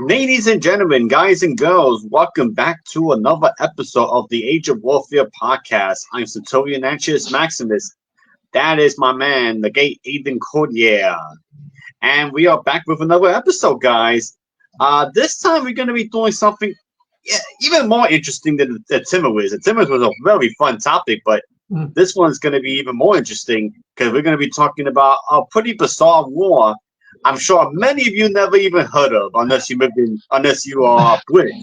Ladies and gentlemen, guys and girls, welcome back to another episode of the Age of Warfare podcast. I'm Centurion Anxious Maximus. That is my man, the gate Aiden Cordier. And we are back with another episode, guys. This time we're going to be doing something even more interesting than the Timberwiz. The Timberwiz was a very fun topic, but this one's going to be even more interesting because we're going to be talking about a pretty bizarre war. I'm sure many of you never even heard of, unless you are British.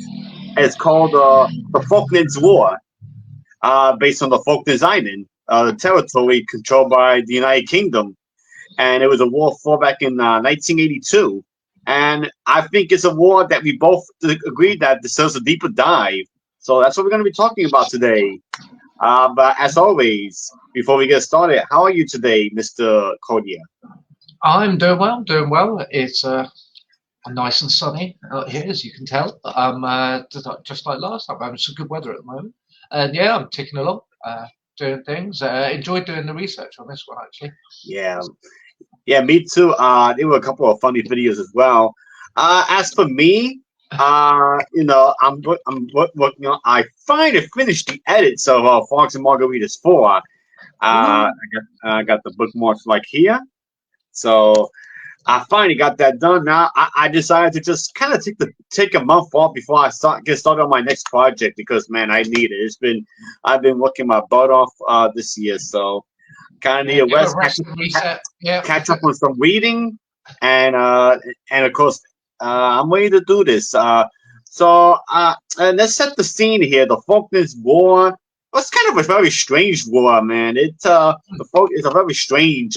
It's called the Falklands War, based on the Falklands Island, the territory controlled by the United Kingdom, and it was a war fought back in 1982. And I think it's a war that we both agree that deserves a deeper dive. So that's what we're going to be talking about today. But as always, before we get started, how are you today, Mr. Cordier? I'm doing well. It's nice and sunny out here, as you can tell. Just like last time, having some good weather at the moment. And yeah, I'm ticking along, doing things. Enjoyed doing the research on this one, actually. Yeah, me too. There were a couple of funny videos as well. As for me, I'm working on. I finally finished the edits of Fox and Margaritas 4. I got the bookmarks like here. So I finally got that done. Now I decided to just kind of take a month off before I get started on my next project because man, I need it. I've been working my butt off this year, so kind of need a rest, catch up on some reading, and of course I'm ready to do this. And let's set the scene here. The Falklands War. It's kind of a very strange war, man. It's a very strange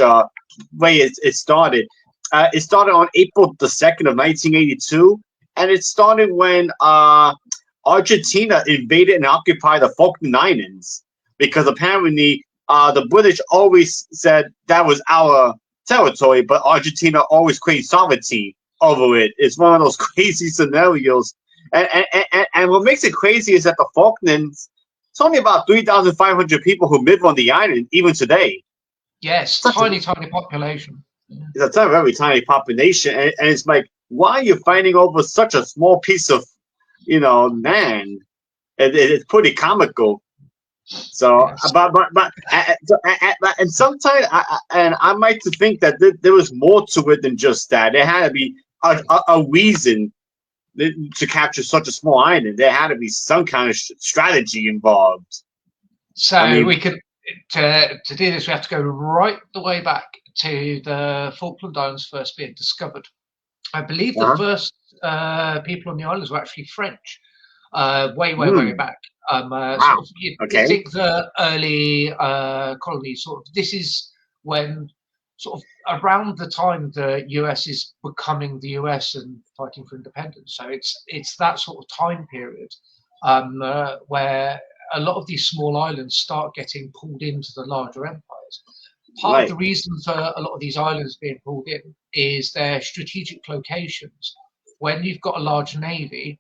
way it started. It started on April the 2nd of 1982, and it started when Argentina invaded and occupied the Falkland Islands because apparently the British always said that was our territory, but Argentina always claimed sovereignty over it. It's one of those crazy scenarios, and what makes it crazy is that the Falklands. It's only about 3,500 people who live on the island, even today. Yes, tiny population. It's a very tiny population, and it's like, why are you fighting over such a small piece of, land? It's pretty comical. So, yes. And sometimes, I like to think that there was more to it than just that. There had to be a reason to capture such a small island. There had to be some kind of strategy involved. So we could to do this. We have to go right the way back to the Falkland Islands first being discovered. I believe the first people on the islands were actually French. Way back. Wow. You think the early colonies. This is when. Around the time the US is becoming the US and fighting for independence. So it's that sort of time period where a lot of these small islands start getting pulled into the larger empires. Part of the reason for a lot of these islands being pulled in is their strategic locations. When you've got a large navy,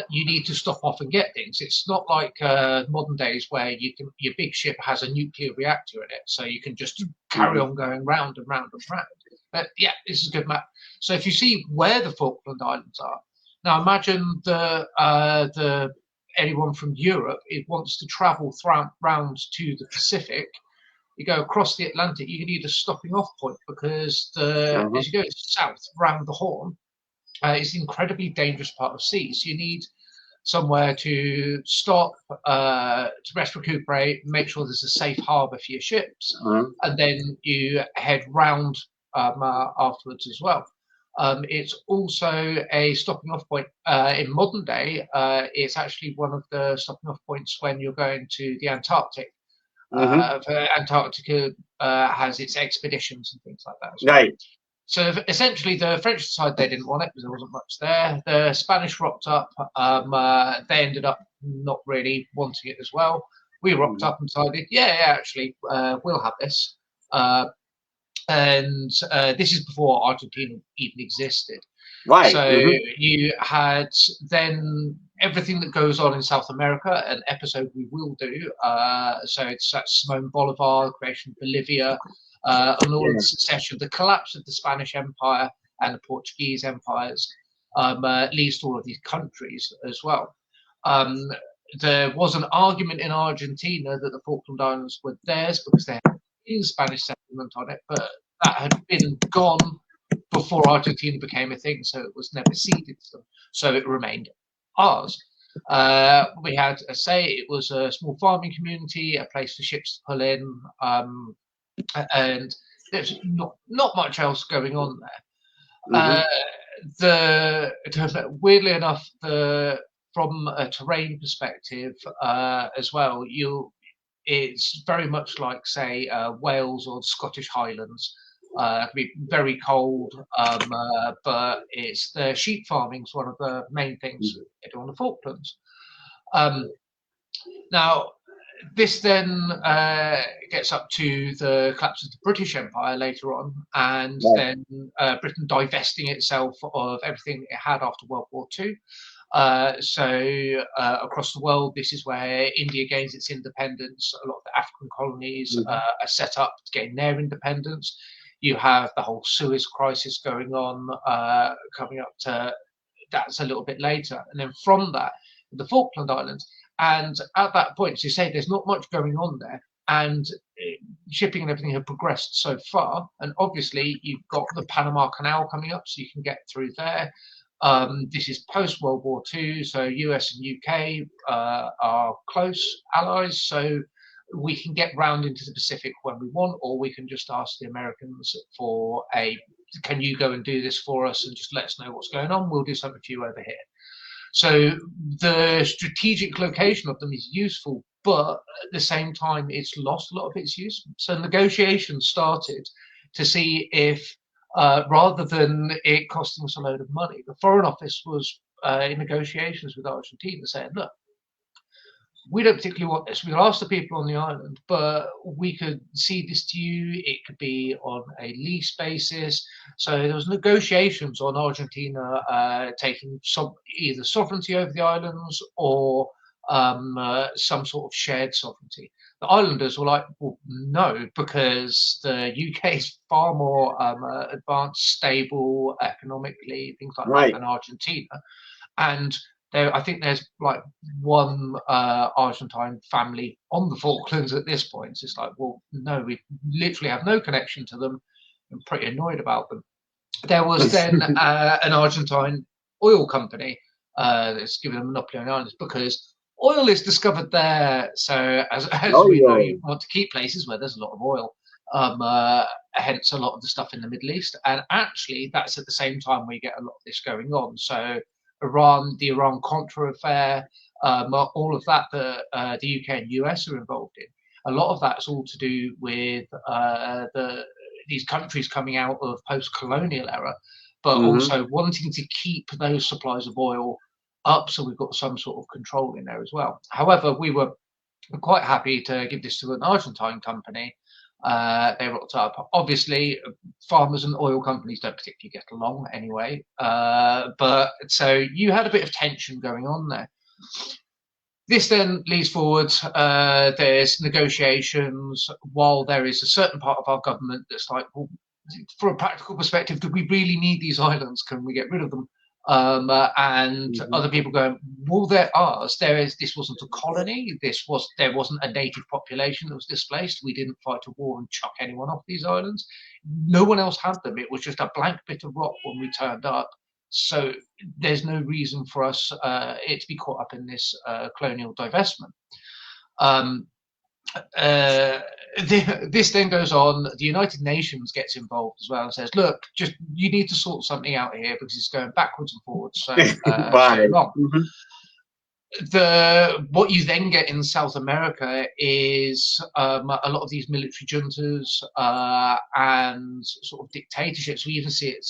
you need to stop off and get things. It's not like modern days where your big ship has a nuclear reactor in it, so you can just carry on going round and round and round. But yeah, this is a good map. So if you see where the Falkland Islands are, now imagine the anyone from Europe, it wants to travel round to the Pacific. You go across the Atlantic, you need a stopping off point because as you go south round the Horn, it's an incredibly dangerous part of sea. So you need somewhere to stop, to rest, recuperate, make sure there's a safe harbour for your ships, and then you head round afterwards as well. It's also a stopping off point. In modern day, it's actually one of the stopping off points when you're going to the Antarctic. Antarctica has its expeditions and things like that as well. Right. So essentially, the French decided they didn't want it because there wasn't much there. The Spanish rocked up. They ended up not really wanting it as well. We rocked up and decided, actually, we'll have this. And this is before Argentina even existed. Right. So you had then everything that goes on in South America, an episode we will do. So it's Simón Bolívar, the creation of Bolivia, and all of the succession, the collapse of the Spanish Empire and the Portuguese empires. leads to all of these countries as well. There was an argument in Argentina that the Falkland Islands were theirs because they had a Spanish settlement on it, but that had been gone before Argentina became a thing, so it was never ceded to them. So it remained ours. We had, it was a small farming community, a place for ships to pull in, and there's not much else going on there. Weirdly enough, from a terrain perspective as well, it's very much like, say, Wales or the Scottish Highlands. It can be very cold, but it's the sheep farming is one of the main things on the Falklands. Now, this then gets up to the collapse of the British Empire later on, and then Britain divesting itself of everything it had after World War II. So across the world, this is where India gains its independence. A lot of the African colonies are set up to gain their independence. You have the whole Suez crisis going on, coming up to that's a little bit later. And then from that, the Falkland Islands. And at that point, as you say, there's not much going on there. And shipping and everything have progressed so far. And obviously, you've got the Panama Canal coming up, so you can get through there. This is post-World War II, so US and UK are close allies, so we can get round into the Pacific when we want, or we can just ask the Americans for can you go and do this for us and just let us know what's going on? We'll do something for you over here. So the strategic location of them is useful, but at the same time, it's lost a lot of its use. So negotiations started to see if, rather than it costing us a load of money, the Foreign Office was in negotiations with Argentina saying, look, we don't particularly want this. We'll ask the people on the island, but we could cede this to you. It could be on a lease basis. So there was negotiations on Argentina taking either sovereignty over the islands or some sort of shared sovereignty. The islanders were like, well, no, because the UK is far more advanced, stable economically, things like that, than Argentina. And I think there's like one Argentine family on the Falklands at this point. It's like, well, no, we literally have no connection to them. I'm pretty annoyed about them. There was then an Argentine oil company that's given a monopoly on the islands because oil is discovered there. So as we know, you want to keep places where there's a lot of oil. Hence a lot of the stuff in the Middle East. And actually, that's at the same time we get a lot of this going on. So the Iran-Contra affair, all of that the UK and US are involved in. A lot of that's all to do with these countries coming out of post-colonial era, but also wanting to keep those supplies of oil up, so we've got some sort of control in there as well. However, we were quite happy to give this to an Argentine company. They rocked up. Obviously, farmers and oil companies don't particularly get along anyway. But so you had a bit of tension going on there. This then leads forward. There's negotiations while there is a certain part of our government that's like, well, from a practical perspective, do we really need these islands? Can we get rid of them? And other people going, well, they're ours. This wasn't a colony. There wasn't a native population that was displaced. We didn't fight a war and chuck anyone off these islands. No one else had them. It was just a blank bit of rock when we turned up. So there's no reason for us it to be caught up in this colonial divestment. This then goes on. The United Nations gets involved as well and says, look, you need to sort something out here because it's going backwards and forwards so long. What you then get in South America is a lot of these military juntas and sort of dictatorships. We even see it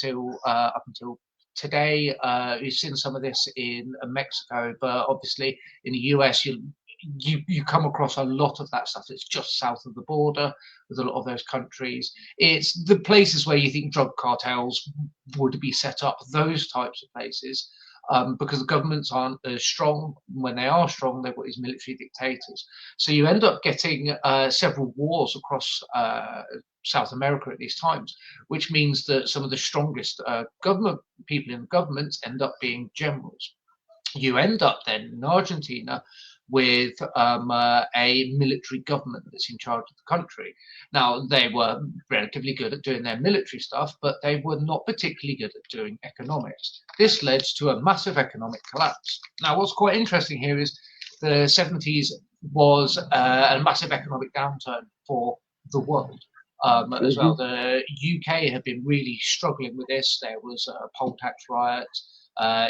up until today. We've seen some of this in Mexico, but obviously in the US, you come across a lot of that stuff that's just south of the border with a lot of those countries. It's the places where you think drug cartels would be set up, those types of places. because the governments aren't as strong. When they are strong, they've got these military dictators. So you end up getting several wars across South America at these times, which means that some of the strongest government people in governments end up being generals. You end up then in Argentina with a military government that's in charge of the country. Now, they were relatively good at doing their military stuff, but they were not particularly good at doing economics. This led to a massive economic collapse. Now, what's quite interesting here is the 70s was a massive economic downturn for the world. As well, the UK had been really struggling with this. There was poll tax riots.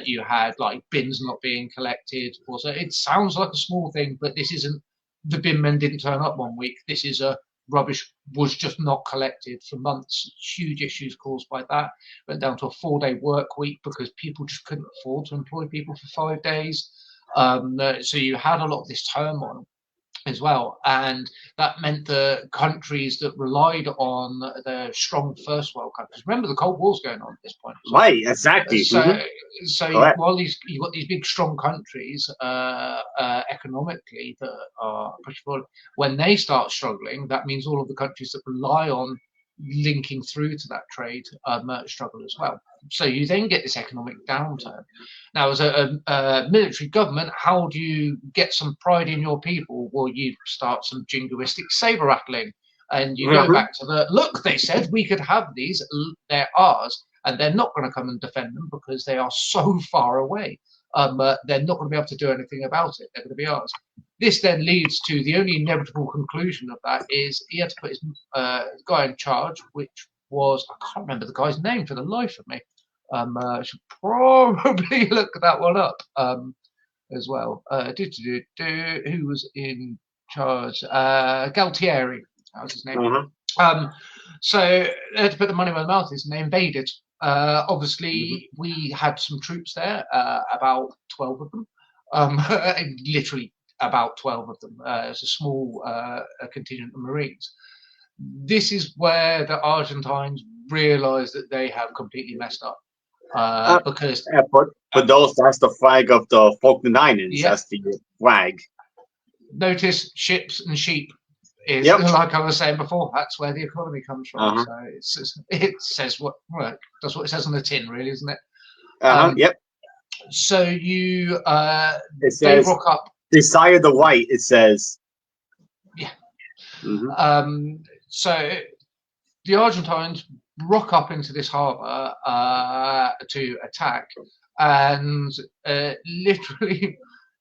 You had like bins not being collected. Also, it sounds like a small thing, but this isn't. The bin men didn't turn up one week. This is a rubbish was just not collected for months. Huge issues caused by that. Went down to a 4-day work week because people just couldn't afford to employ people for 5 days. So you had a lot of this turmoil as well, and that meant the countries that relied on the strong first world countries. Remember, the Cold War's going on at this point. Right, exactly. So while you've got these big strong countries economically that are pushing forward, when they start struggling, that means all of the countries that rely on linking through to that trade struggle as well. So you then get this economic downturn. Now, as a military government, how do you get some pride in your people? Well, you start some jingoistic saber rattling, and you go back to the look. They said we could have these; they're ours, and they're not going to come and defend them because they are so far away. They're not going to be able to do anything about it. They're going to be ours. This then leads to the only inevitable conclusion of that is he had to put his guy in charge, which was, I can't remember the guy's name for the life of me. I should probably look that one up as well. Who was in charge? Galtieri, that was his name. So they had to put the money where the mouth is, and they invaded. Obviously, we had some troops there, about 12 of them, literally about 12 of them. It's a small contingent of Marines. This is where the Argentines realised that they have completely messed up. Because for those, that's the flag of the Falkland Islands. Yeah. That's the flag. Notice ships and sheep is like I was saying before. That's where the economy comes from. So it says that's what it says on the tin, really, isn't it? Yep. So you it says rock up. Desire the white. It says. Yeah. So the Argentines rock up into this harbour to attack, and literally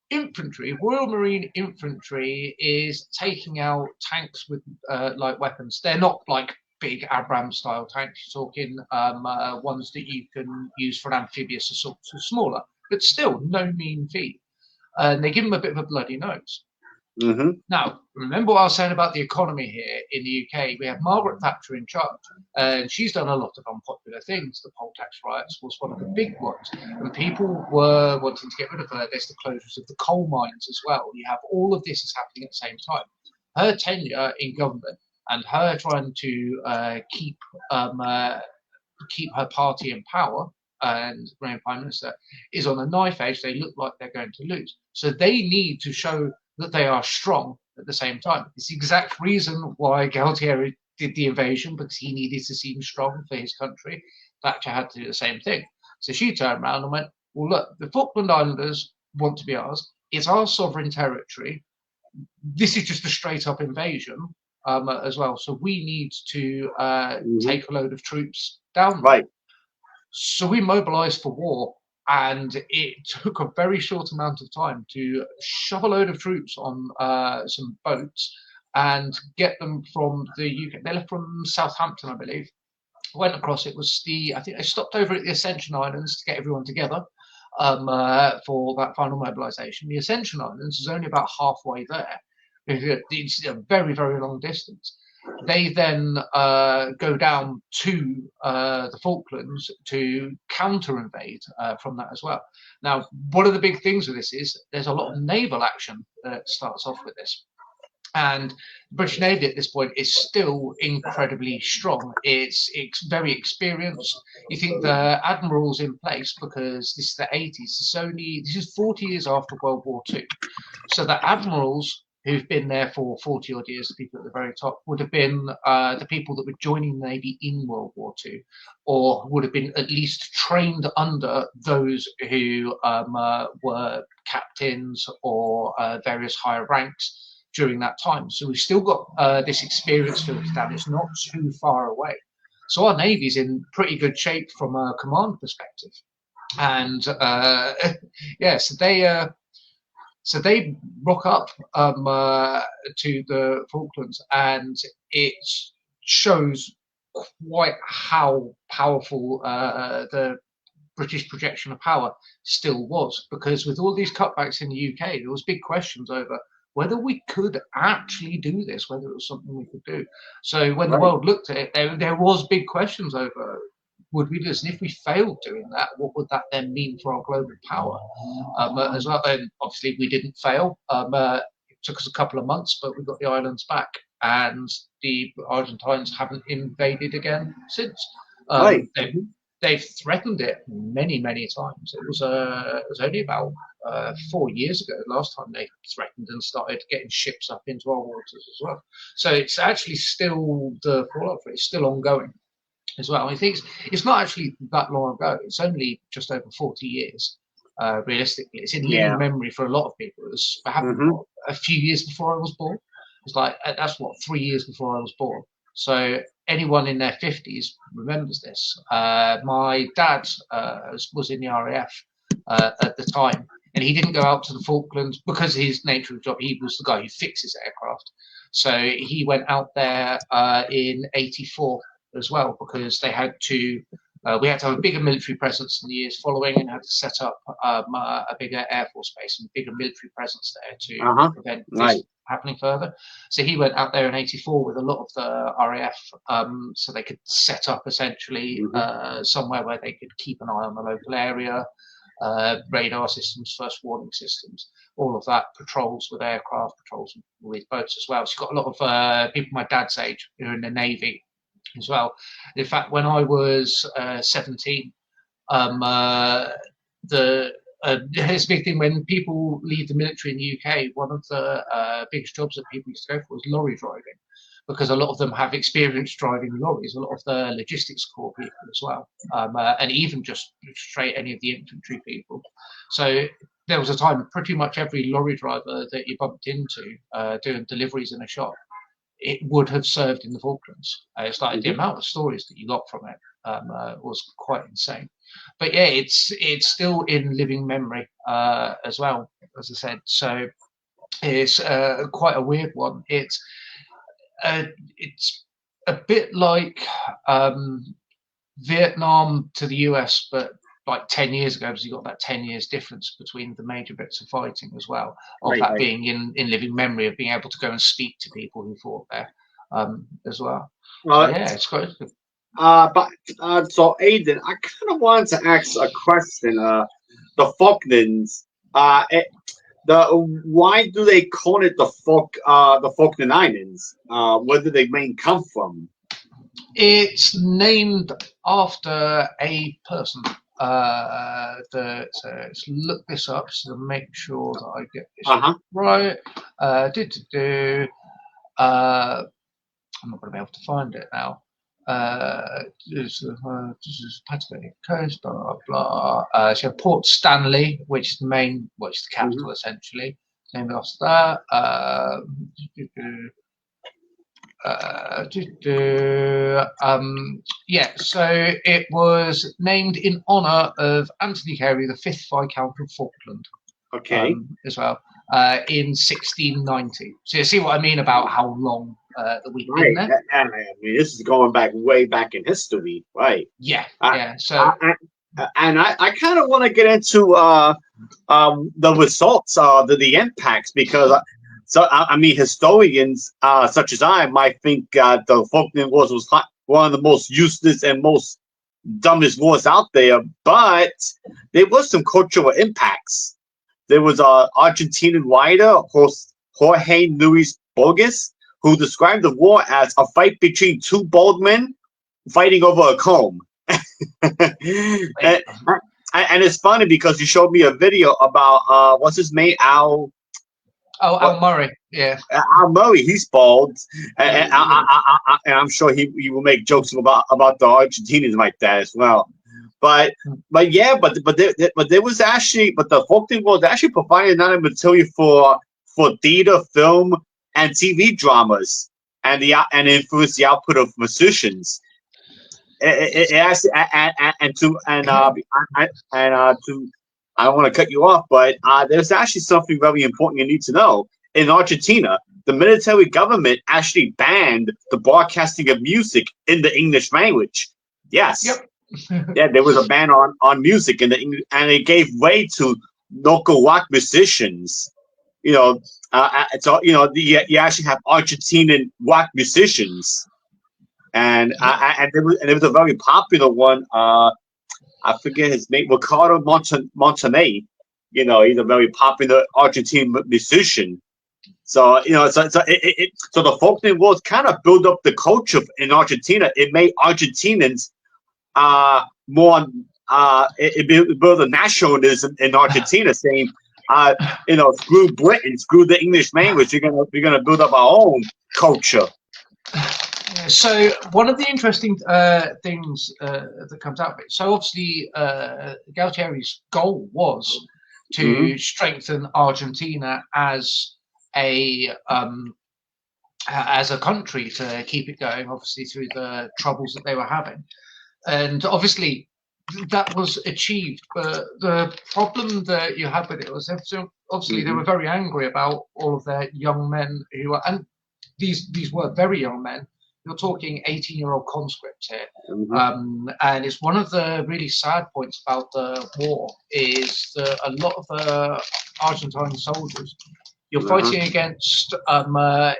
infantry, Royal Marine infantry, is taking out tanks with light weapons. They're not like big Abrams style tanks. You're talking ones that you can use for an amphibious assault, so smaller, but still no mean feat. And they give them a bit of a bloody nose. Now, remember what I was saying about the economy here in the UK. We have Margaret Thatcher in charge, and she's done a lot of unpopular things. The poll tax riots was one of the big ones, and people were wanting to get rid of her. There's the closures of the coal mines as well. You have all of this is happening at the same time. Her tenure in government and her trying to keep her party in power and remain prime minister is on a knife edge. They look like they're going to lose, so they need to show that they are strong at the same time. It's the exact reason why Galtieri did the invasion, because he needed to seem strong for his country. Thatcher had to do the same thing. So she turned around and went, well, look, the Falkland Islanders want to be ours. It's our sovereign territory. This is just a straight up invasion as well. So we need to take a load of troops down. Right. So we mobilized for war. And it took a very short amount of time to shove a load of troops on some boats and get them from the UK. They left from Southampton, I believe. Went across. It was I think they stopped over at the Ascension Islands to get everyone together for that final mobilisation. The Ascension Islands is only about halfway there. It's a very, very long distance. They then go down to the Falklands to counter-invade from that as well. Now, one of the big things with this is there's a lot of naval action that starts off with this. And the British Navy at this point is still incredibly strong. It's very experienced. You think the admirals in place, because this is the 80s. This is 40 years after World War II. So the admirals who've been there for 40 odd years, the people at the very top, would have been the people that were joining the Navy in World War II, or would have been at least trained under those who were captains or various higher ranks during that time. So we've still got this experience filtered down. It's not too far away. So our Navy's in pretty good shape from a command perspective. And yeah, so they rock up to the Falklands, and it shows quite how powerful the British projection of power still was, because with all these cutbacks in the UK, there was big questions over whether we could actually do this, whether it was something we could do. So when the world looked at it, there was big questions over, would we do this? And if we failed doing that, what would that then mean for our global power as well? And obviously we didn't fail. It took us a couple of months, but we got the islands back, and the Argentines haven't invaded again since. They've threatened it many times. It was only about 4 years ago last time they threatened and started getting ships up into our waters as well. So it's actually still, the fallout for it is still ongoing as well. I think it's not actually that long ago. It's only just over 40 years. Realistically, it's in living memory for a lot of people. It was a few years before I was born. It's like, that's what, 3 years before I was born. So anyone in their 50s remembers this. My dad was in the RAF at the time, and he didn't go out to the Falklands because of his nature of the job. He was the guy who fixes aircraft. So he went out there in '84 as well, because they had to. We had to have a bigger military presence in the years following, and had to set up a bigger air force base and bigger military presence there to prevent this happening further. So he went out there in '84 with a lot of the RAF, so they could set up essentially somewhere where they could keep an eye on the local area, radar systems, first warning systems, all of that, patrols with aircraft, patrols with boats as well. So you've got a lot of people my dad's age who are in the Navy as well. In fact, when I was 17, it's a big thing when people leave the military in the UK. One of the biggest jobs that people used to go for was lorry driving, because a lot of them have experience driving lorries, a lot of the logistics corps people as well, and even just straight any of the infantry people. So there was a time pretty much every lorry driver that you bumped into doing deliveries in a shop, it would have served in the Falklands. It's like the amount of stories that you got from it was quite insane. But yeah, it's still in living memory as well, as I said. So it's quite a weird one. It's a bit like Vietnam to the US, but like 10 years ago, because you got that 10 years difference between the major bits of fighting as well, of that being in living memory, of being able to go and speak to people who fought there as well. So, yeah, it's quite good. So Aidan, I kind of wanted to ask a question. The Falklands, why do they call it the Falkland Islands? Where do they main come from? It's named after a person. Let's look this up to make sure that I get this right. I'm not going to be able to find it now. This is Patagonia Coast, blah blah. So Port Stanley, which is the main, which is the capital essentially, named after that. Yeah, so it was named in honour of Anthony Carey, the 5th Viscount of Falkland. Okay. As well, in 1690. So you see what I mean about how long that we've been there. I mean, this is going back way back in history, right? Yeah, yeah. So, I kind of want to get into the results, the impacts, because. So, I mean, historians such as I might think the Falkland Wars was one of the most useless and most dumbest wars out there, but there was some cultural impacts. There was an Argentinian writer, Jorge Luis Bogus, who described the war as a fight between two bald men fighting over a comb. and, and it's funny because you showed me a video about what's his name, Al. Oh, Al Murray, yeah. Al Murray, he's bald, and I'm sure he will make jokes about the Argentinians like that as well. But yeah, but there was actually, but the Falklands War was actually providing not a material for theater, film, and TV dramas, and influenced the output of musicians. It actually, to I don't want to cut you off, but there's actually something very important you need to know. In Argentina, the military government actually banned the broadcasting of music in the English language. Yes. Yep. Yeah, there was a ban on music and it gave way to local rock musicians. So you actually have Argentinian rock musicians, and it was a very popular one. I forget his name, Ricardo Montaner. He's a very popular Argentine musician. So so the Falkland Wars kind of built up the culture in Argentina. It made Argentinians more it built a nationalism in Argentina, saying screw Britain, screw the English language. We're gonna build up our own culture. So one of the interesting things that comes out of it. So obviously, Galtieri's goal was to strengthen Argentina as a country, to keep it going. Obviously, through the troubles that they were having. And obviously that was achieved, but the problem that you had with it was obviously they were very angry about all of their young men who were, and these were very young men. You're talking 18-year-old conscripts here. And it's one of the really sad points about the war is that a lot of the Argentine soldiers, you're fighting against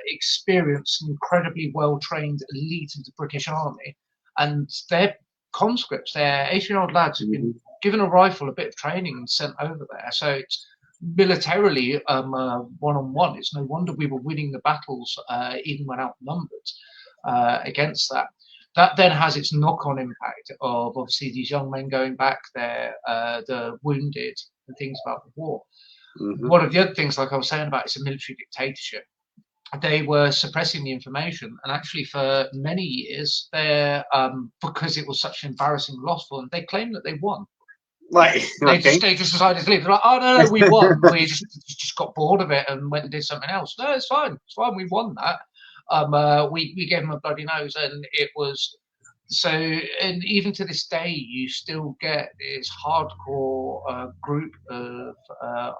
experienced, incredibly well-trained elite of the British Army, and they're conscripts. They're 18-year-old lads who've been given a rifle, a bit of training, and sent over there. So it's militarily one-on-one. It's no wonder we were winning the battles even when outnumbered against that. That then has its knock-on impact of obviously these young men going back there, the wounded, and things about the war. One of the other things, like I was saying about, it's a military dictatorship. They were suppressing the information, and actually for many years, because it was such an embarrassing loss for them, they claimed that they won. Right. They just decided to leave. They're like, oh no, we won. We just got bored of it and went and did something else. No, it's fine. We won that. We gave them a bloody nose, and it was so. And even to this day, you still get this hardcore group of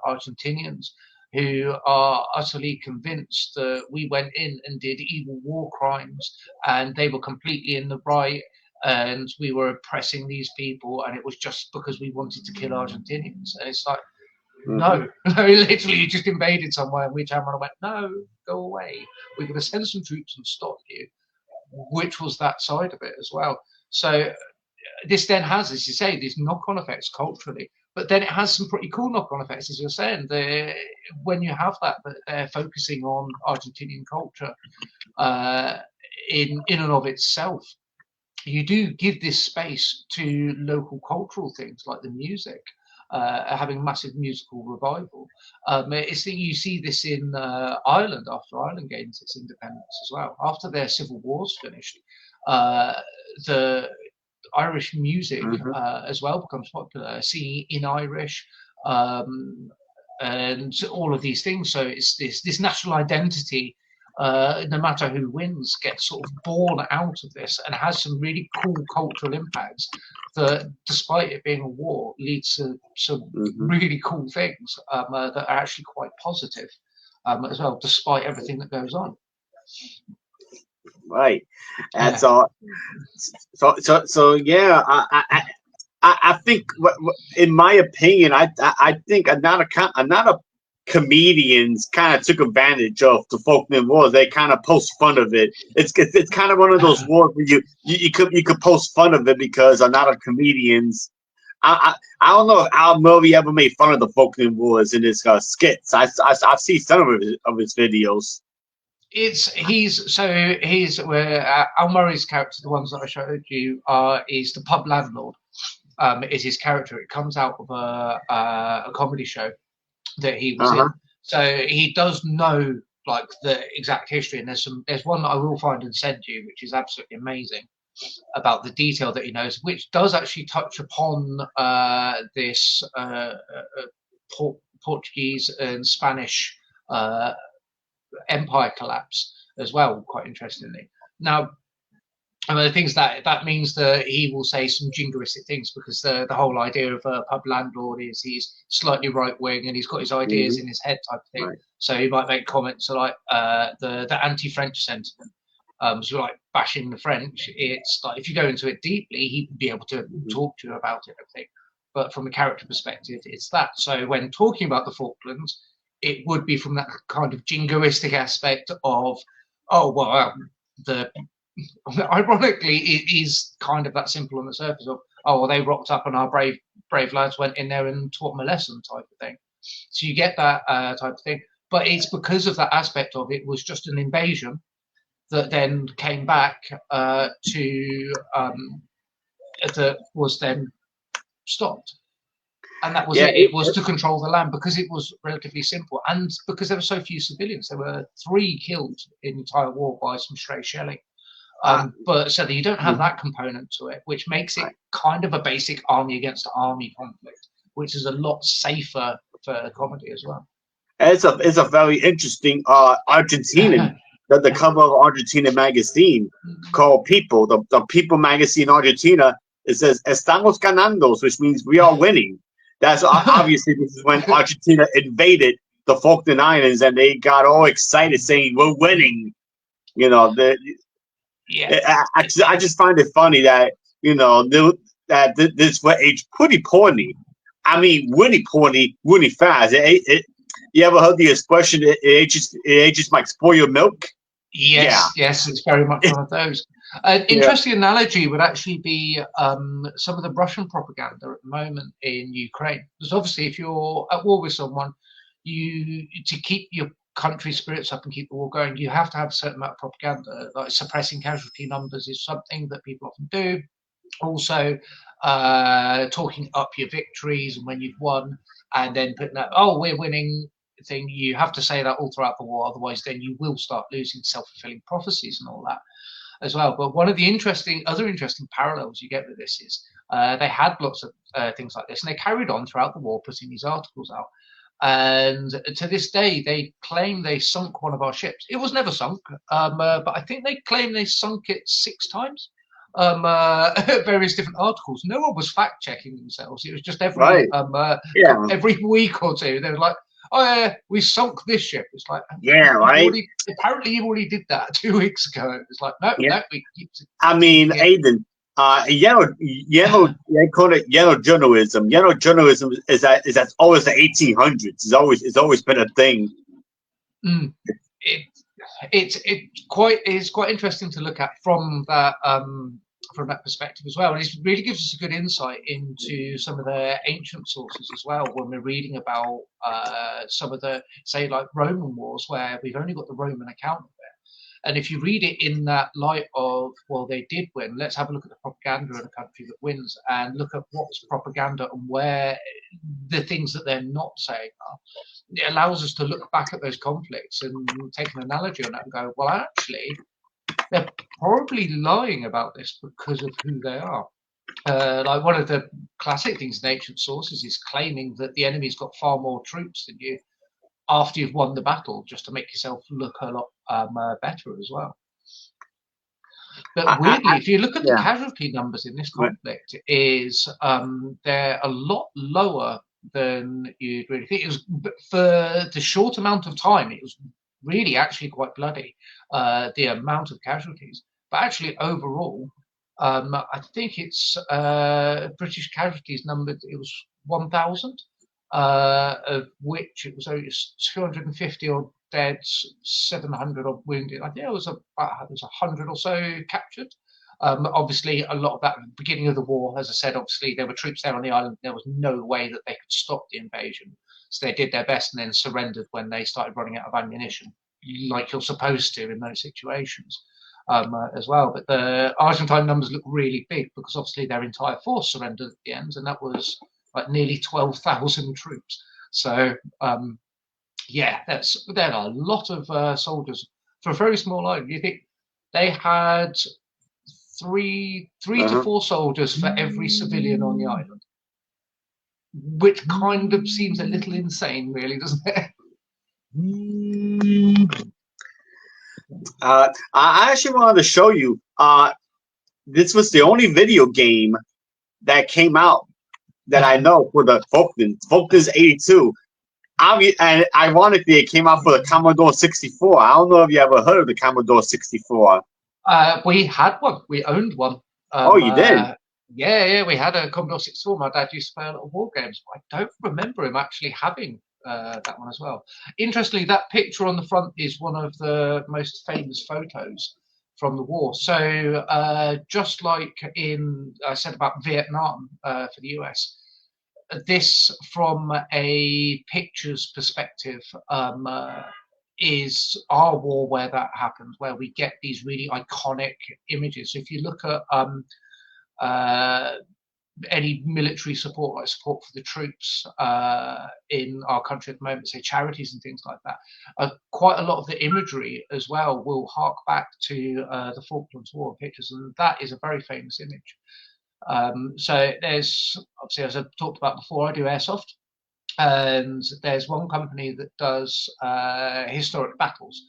Argentinians who are utterly convinced that we went in and did evil war crimes, and they were completely in the right, and we were oppressing these people, and it was just because we wanted to kill Argentinians. And it's like, no, literally you just invaded somewhere, and we turned around and went, no, go away. We're going to send some troops and stop you, which was that side of it as well. So this then has, as you say, these knock-on effects culturally, but then it has some pretty cool knock-on effects, as you're saying. When you have that, they're focusing on Argentinian culture in and of itself. You do give this space to local cultural things like the music, having massive musical revival. It's that you see this in Ireland after Ireland gains its independence as well. After their civil wars finished, the Irish music as well becomes popular, singing in Irish, and all of these things. So it's this national identity, no matter who wins, gets sort of born out of this and has some really cool cultural impacts that, despite it being a war, leads to some really cool things that are actually quite positive as well, despite everything that goes on. Right, and so yeah. I think, in my opinion, I think a lot of comedians kind of took advantage of the Falkland War. They kind of post fun of it. It's kind of one of those wars where you could post fun of it because a lot of comedians. I don't know if Al Murray ever made fun of the Falkland Wars in his skits. I've seen some of his videos. he's where Al Murray's character, the ones that I showed you, is the pub landlord. Is his character. It comes out of a comedy show that he was in. So he does know like the exact history, and there's one that I will find and send you, which is absolutely amazing about the detail that he knows, which does actually touch upon this Portuguese and Spanish empire collapse as well, quite interestingly. Now, and the things that means that he will say some jingoistic things, because the whole idea of a pub landlord is he's slightly right wing and he's got his ideas in his head type of thing. Right. So he might make comments like the anti-French sentiment. So like bashing the French, it's like if you go into it deeply, he would be able to talk to you about it, I think. But from a character perspective, it's that. So when talking about the Falklands, it would be from that kind of jingoistic aspect of, oh well, ironically, it is kind of that simple on the surface of, oh well, they rocked up and our brave lads went in there and taught them a lesson type of thing. So you get that type of thing, but it's because of that aspect of it was just an invasion that then came back that was then stopped. And that was it. It was to control the land, because it was relatively simple. And because there were so few civilians, there were 3 killed in the entire war by some stray shelling. But so that you don't have that component to it, which makes it kind of a basic army against army conflict, which is a lot safer for comedy as well. It's a very interesting Argentinian. The cover of Argentina magazine called People, the People magazine Argentina, it says "Estamos ganando," which means we are winning. That's obviously this is when Argentina invaded the Falkland Islands and they got all excited saying we're winning. You know, I just find it funny that that this were aged pretty poorly. I mean, really poorly, really fast. You ever heard the expression, it ages might spoil your milk? Yes, it's very much one of those. An interesting analogy would actually be some of the Russian propaganda at the moment in Ukraine. Because obviously, if you're at war with someone, to keep your country spirits up and keep the war going, you have to have a certain amount of propaganda. Like suppressing casualty numbers is something that people often do. Also, talking up your victories and when you've won, and then putting that, oh, we're winning thing. You have to say that all throughout the war, otherwise then you will start losing self-fulfilling prophecies and all that as well. But one of the other interesting parallels you get with this is they had lots of things like this, and they carried on throughout the war putting these articles out. And to this day, they claim they sunk one of our ships. It was never sunk, but I think they claim they sunk it 6 times. Various different articles. No one was fact checking themselves. It was just every week or two they were like, oh yeah, we sunk this ship. It's like, apparently you already did that 2 weeks ago. It's like, no. I mean, Aiden, they call it yellow journalism. Yellow journalism is that's always the 1800s. It's always been a thing. It's quite interesting to look at from that perspective as well, and it really gives us a good insight into some of the ancient sources as well when we're reading about some of the, say, like Roman wars, where we've only got the Roman account of it. And if you read it in that light of, well, they did win, let's have a look at the propaganda in a country that wins and look at what's propaganda and where the things that they're not saying are. It allows us to look back at those conflicts and take an analogy on that and go, well, actually, they're probably lying about this because of who they are. Like one of the classic things in ancient sources is claiming that the enemy's got far more troops than you after you've won the battle, just to make yourself look a lot better as well. But weirdly, if you look at the casualty numbers in this conflict, they're a lot lower than you'd really think. It was, for the short amount of time, it was really actually quite bloody, the amount of casualties. But actually, overall, I think it's British casualties numbered, it was 1,000. Of which it was only 250 odd dead, 700 odd wounded. I think it was 100 or so captured. Obviously, a lot of that at the beginning of the war, as I said, obviously there were troops there on the island. There was no way that they could stop the invasion. So they did their best and then surrendered when they started running out of ammunition. like you're supposed to in those situations as well. But the Argentine numbers look really big because obviously their entire force surrendered at the end, and that was like nearly 12,000 troops. So yeah, there are a lot of soldiers for a very small island. You think they had three to four soldiers for every civilian on the island, which kind of seems a little insane, really, doesn't it? I actually wanted to show you. This was the only video game that came out that I know for the Falklands 82. And ironically, it came out for the Commodore 64. I don't know if you ever heard of the Commodore 64. We had one. We owned one. Oh, you did? Yeah, we had a Commodore 64. My dad used to play a lot of war games. But I don't remember him actually having that one as well. Interestingly, that picture on the front is one of the most famous photos from the war. So just like I said about Vietnam for the US, this from a pictures perspective is our war where that happens, where we get these really iconic images. So if you look at any military support, like support for the troops in our country at the moment, say charities and things like that, quite a lot of the imagery as well will hark back to the Falklands War pictures, and that is a very famous image. So there's, obviously, as I've talked about before, I do airsoft, and there's one company that does historic battles,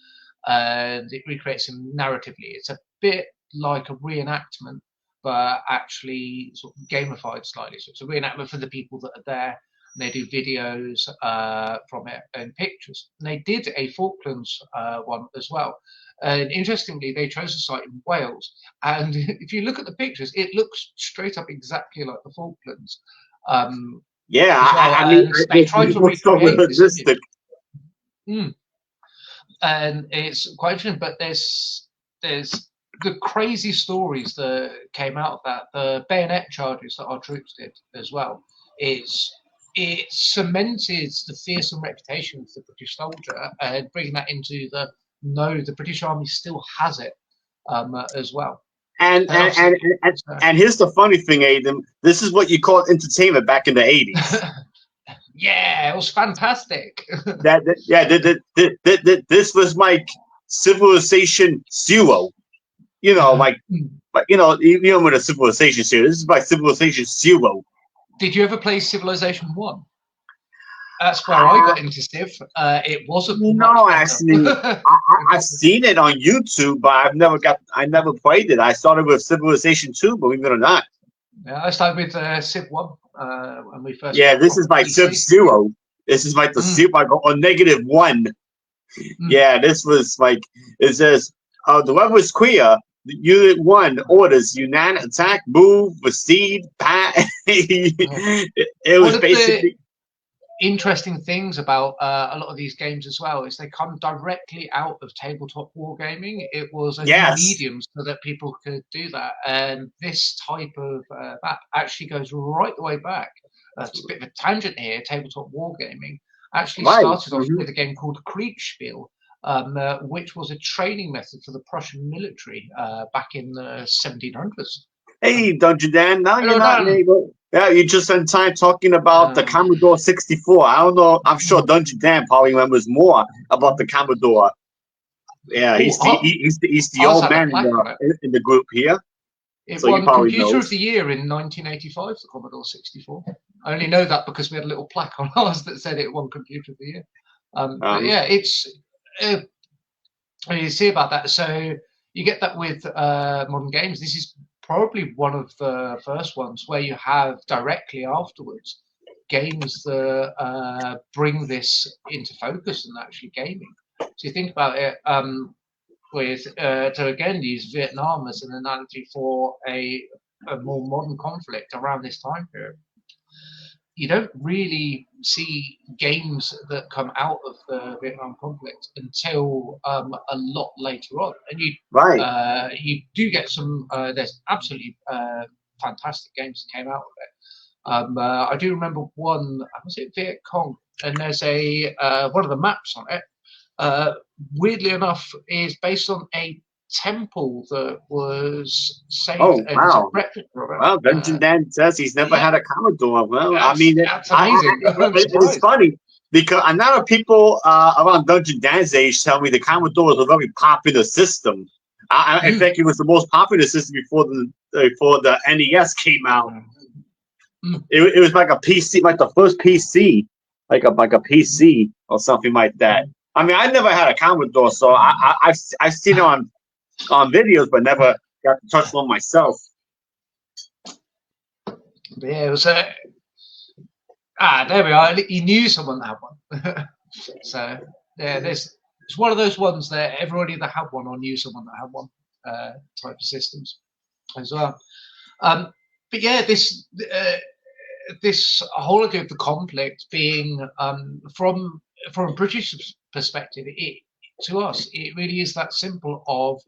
and it recreates them narratively. It's a bit like a reenactment, but actually sort of gamified slightly. So it's a reenactment for the people that are there, and they do videos from it and pictures. And they did a Falklands one as well. And interestingly, they chose a site in Wales. And if you look at the pictures, it looks straight up exactly like the Falklands. Yeah, well. I mean, they tried to looks so recreate this realistic. And it's quite interesting. But there's the crazy stories that came out of that. The bayonet charges that our troops did as well. It cemented the fearsome reputation of the British soldier, and bringing that into the British Army still has it as well. And here's the funny thing, Adam. This is what you called entertainment back in the 80s. Yeah, it was fantastic. This was like Civilization Zero. You know, like you know with a Civilization Zero. This is like Civilization Zero. Did you ever play Civilization 1? That's where I got into Civ. It wasn't. No, actually, I've seen it on YouTube, but I never played it. I started with Civilization 2, believe it or not. Yeah, I started with Civ 1 when we first. Yeah, this is like Civ 0. This is like the Civ like or -1. Yeah, this was like it says the weather was clear. Unit 1 orders unanimous attack, move, proceed, pat. It was basically. Interesting things about a lot of these games as well is they come directly out of tabletop wargaming. It was a medium so that people could do that, and this type of that actually goes right the way back. It's a bit of a tangent here. Tabletop wargaming actually started off with a game called Kriegspiel, which was a training method for the Prussian military back in the 1700s. Hey, Dungeon Dan, now you're not able. Yeah, you just spent time talking about the Commodore 64. I don't know. I'm sure Dungeon Dan probably remembers more about the Commodore. Yeah, he's the old man in the group here. It won Computer of the Year in 1985, the Commodore 64. I only know that because we had a little plaque on ours that said it won Computer of the Year. But yeah, it's you see about that. So you get that with modern games. This is probably one of the first ones where you have directly afterwards games that bring this into focus and actually gaming. So you think about it with to again use Vietnam as an analogy for a more modern conflict around this time period. You don't really see games that come out of the Vietnam conflict until a lot later on, and you do get some. There's absolutely fantastic games that came out of it. I do remember one. Was it Viet Cong? And there's one of the maps on it weirdly enough, is based on a temple that was saved Oh, and is a wow. replica of Well, Dungeon it. Dan says he's never Yeah, had a Commodore. Well, I mean, that's amazing. I'm it's surprised. funny because a lot of people around Dungeon Dan's age tell me the Commodore was a very popular system. In Mm. fact, it was the most popular system before the NES came out. Mm. It was like a PC, like the first PC, like a PC or something like that. I mean, I never had a Commodore, so I've seen it on videos, but never got to touch one myself. But yeah, it was there we are. You knew someone that had one. So yeah, it's one of those ones that everybody that had one or knew someone that had one type of systems as well. But yeah, this whole of the conflict being from a British perspective, to us it really is that simple. Of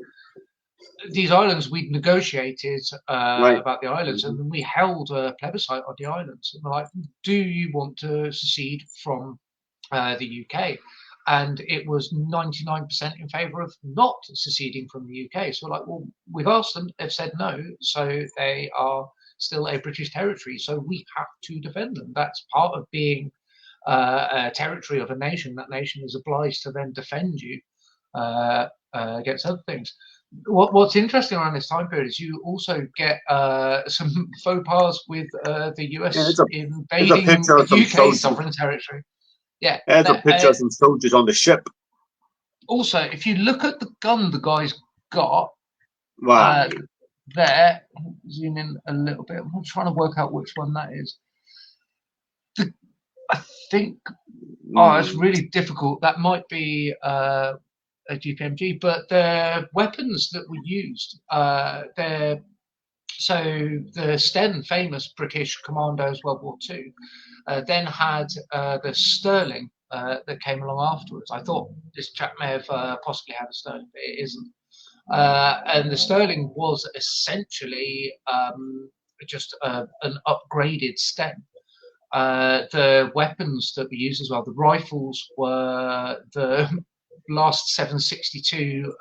these islands, we'd negotiated Right. about the islands, and then we held a plebiscite on the islands. And we're like, do you want to secede from the UK? And it was 99% in favour of not seceding from the UK. So we're like, well, we've asked them, they've said no, so they are still a British territory. So we have to defend them. That's part of being a territory of a nation. That nation is obliged to then defend you against other things. What's interesting around this time period is you also get some faux pas with the Yeah, US it's a invading picture of some UK soldiers. sovereign territory. Yeah. There's a picture of some soldiers on the ship. Also, if you look at the gun the guy's got Right. there, zoom in a little bit. I'm trying to work out which one that is. I think. Oh, it's really difficult. That might be a GPMG, but the weapons that were used, so the Sten, famous British commandos, World War II, then had the Sterling that came along afterwards. I thought this chap may have possibly had a Sterling, but it isn't. And the Sterling was essentially just an upgraded Sten. The weapons that were used as well, the rifles were the last 762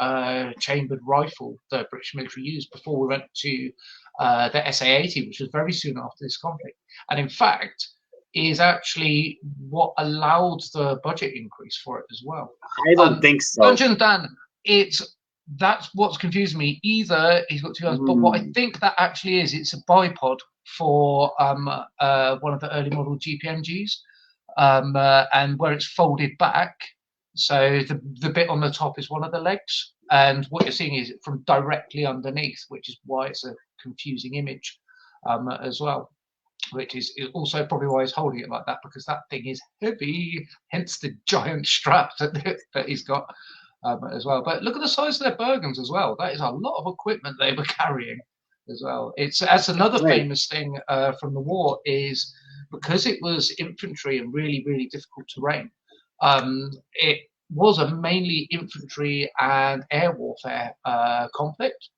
chambered rifle the British military used before we went to the SA-80, which was very soon after this conflict. And in fact, is actually what allowed the budget increase for it as well. I don't think so. Dungeon Dan, that's what's confusing me. Either he's got two guns, but what I think that actually is, it's a bipod for one of the early model GPMGs, and where it's folded back. So the bit on the top is one of the legs, and what you're seeing is from directly underneath, which is why it's a confusing image as well. Which is also probably why he's holding it like that, because that thing is heavy, hence the giant strap that he's got as well. But look at the size of their Bergens as well. That is a lot of equipment they were carrying as well. That's another famous thing from the war, is because it was infantry and really, really difficult terrain. It was a mainly infantry and air warfare conflict.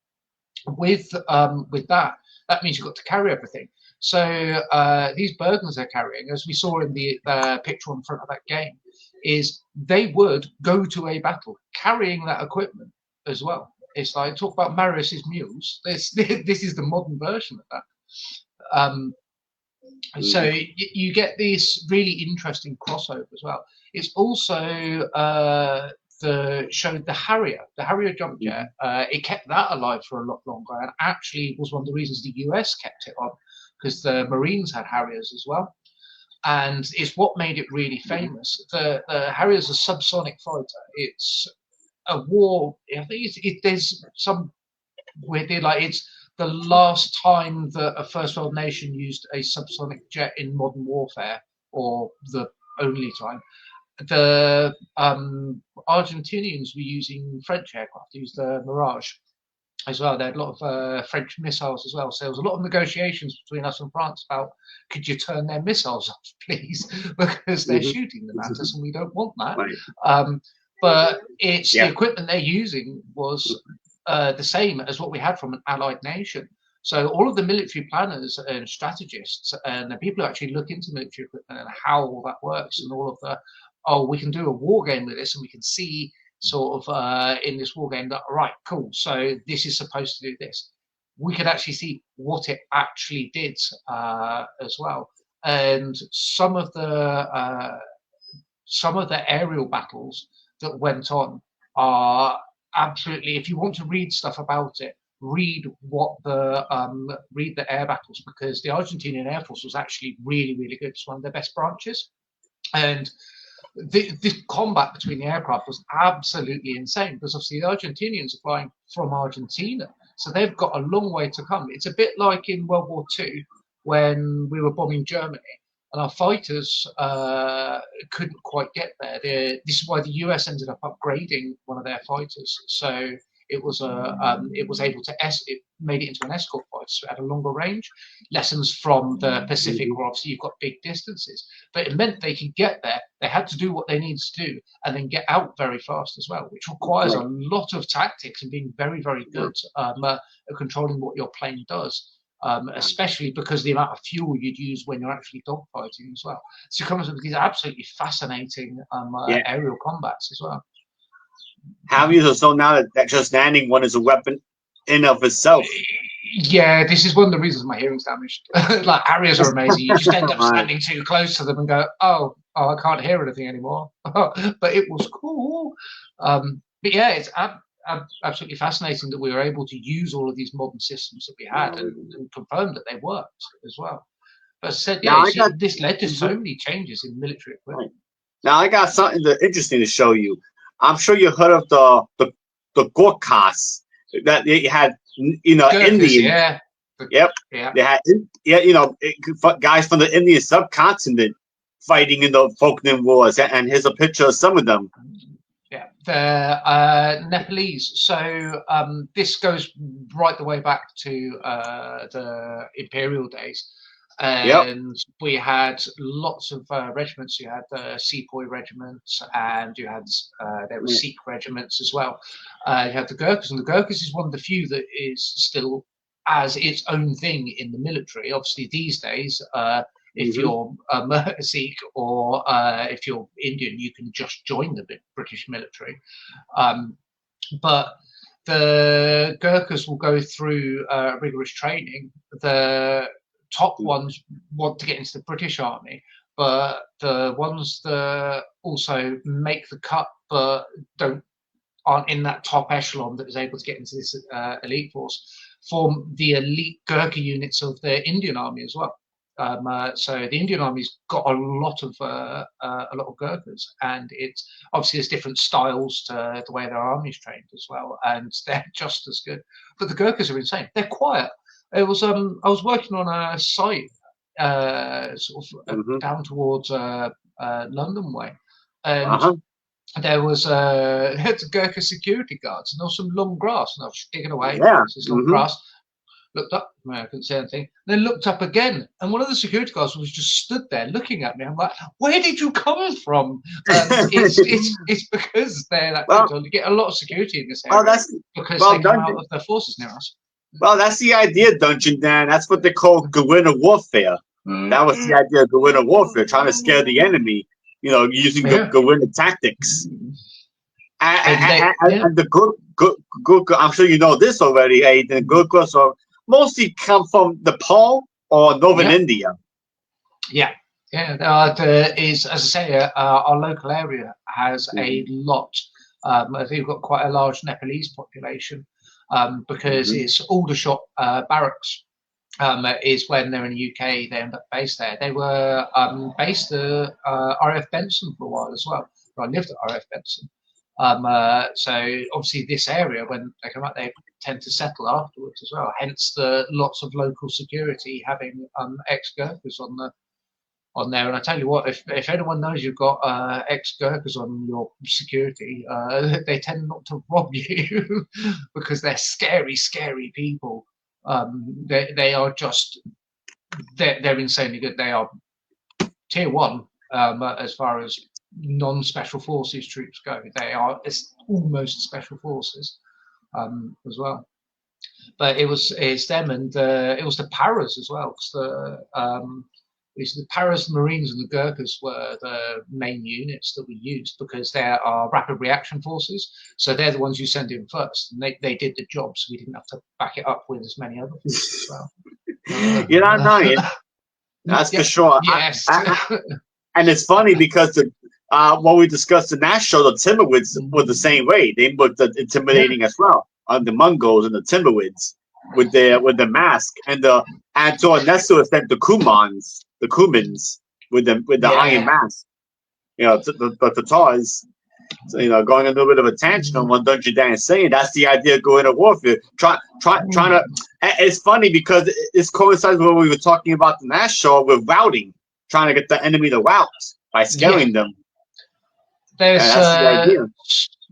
With that means you've got to carry everything. So these Bergens they're carrying, as we saw in the picture on the front of that game, is they would go to a battle carrying that equipment as well. It's like, talk about Marius's mules. This is the modern version of that. So you get this really interesting crossover as well. It's also showed the Harrier jump jet. It kept that alive for a lot longer, and actually was one of the reasons the US kept it on, because the Marines had Harriers as well, and it's what made it really famous. The Harrier's a subsonic fighter. It's a war. I think there's some weird, like, it's the last time that a first world nation used a subsonic jet in modern warfare, or the only time. The Argentinians were using French aircraft, used the Mirage as well. They had a lot of French missiles as well. So there was a lot of negotiations between us and France about, could you turn their missiles off, please? Because they're shooting them at us and we don't want that. Right. But it's the equipment they're using was the same as what we had from an allied nation. So all of the military planners and strategists and the people who actually look into military equipment and how all that works, and all of the oh, we can do a war game with this, and we can see sort of in this war game that, right, cool, so this is supposed to do this. We could actually see what it actually did as well. And some of the aerial battles that went on are absolutely, if you want to read stuff about it, read the air battles, because the Argentinian Air Force was actually really, really good. It's one of their best branches. And the combat between the aircraft was absolutely insane, because obviously the Argentinians are flying from Argentina, so they've got a long way to come. It's a bit like in World War II when we were bombing Germany and our fighters couldn't quite get there. This is why the US ended up upgrading one of their fighters, so it was able to it made it into an escort fighter, so it had a longer range. Lessons from the Pacific where obviously you've got big distances, but it meant they could get there. They had to do what they needed to do and then get out very fast as well, which requires a lot of tactics and being very, very good at controlling what your plane does. Especially because the amount of fuel you'd use when you're actually dogfighting as well. So it comes up with these absolutely fascinating aerial combats as well. How many or so now that just landing one is a weapon in of itself? Yeah, this is one of the reasons my hearing's damaged. Like, Harriers are amazing. You just end up standing too close to them and go, oh, I can't hear anything anymore. But it was cool. But yeah, it's absolutely fascinating that we were able to use all of these modern systems that we had and confirm that they worked as well. But as I said, yeah, this led to so many changes in military equipment. Now I got something interesting to show you. I'm sure you heard of the Gorkhas that they had, Gurkhas, Indian. Yeah. Yep. Yeah. They had, guys from the Indian subcontinent fighting in the Falklands Wars, and here's a picture of some of them. Yeah, the Nepalese. So this goes right the way back to the imperial days. And we had lots of regiments. You had the sepoy regiments, and you had there were Sikh regiments as well. You had the Gurkhas, and the Gurkhas is one of the few that is still as its own thing in the military. Obviously, these days, if you're Sikh or if you're Indian, you can just join the British military. But the Gurkhas will go through rigorous training. The top ones want to get into the British Army, but the ones that also make the cut but aren't in that top echelon that is able to get into this elite force form the elite Gurkha units of the Indian Army as well. So the Indian Army's got a lot of Gurkhas, and it's obviously there's different styles to the way their army's trained as well, and they're just as good. But the Gurkhas are insane. They're quiet. It was I was working on a site sort of down towards London way, and there was Gurkha security guards, and there was some long grass, and I was digging away. This long grass. Looked up, I couldn't say anything. Then looked up again, and one of the security guards was just stood there looking at me. I'm like, "Where did you come from?" It's because they're that good. You get a lot of security in this area because they come out of the forces near us. Well, that's the idea, Dungeon Dan. That's what they call guerrilla warfare. That was the idea of guerrilla warfare, trying to scare the enemy, using guerrilla tactics. And the good, I'm sure you know this already, Aiden. The Gurkhas are mostly come from Nepal or northern India. Yeah. There is, as I say, our local area has a lot. I think we've got quite a large Nepalese population because it's Aldershot barracks. Is when they're in the UK, they end up based there. They were based at RAF Benson for a while as well. I lived at RAF Benson. So obviously this area, when they come out, they tend to settle afterwards as well. Hence the lots of local security having ex-Gurkhas on there. And I tell you what, if anyone knows you've got ex-Gurkhas on your security, they tend not to rob you because they're scary, scary people. They are just they're insanely good. They are tier 1 as far as non-special forces troops go. They are almost special forces as well. But it's them, and it was the paras as well, because is the Paras Marines and the Gurkhas were the main units that we used because there are rapid reaction forces. So they're the ones you send in first, and they did the job, so we didn't have to back it up with as many other forces as well. You're not lying. That's for sure. Yes. And it's funny because when we discussed the National, the Timurwids were the same way. They were intimidating as well. The Mongols and the Timurwids with the mask and to a lesser extent the Kumans, with the iron mask. The Tatars. So, going a little bit of a tangent on what Dungeon Dan is saying. That's the idea of going to warfare. Trying to. It's funny because this coincides with what we were talking about the last show with routing, trying to get the enemy to rout by scaring them. There's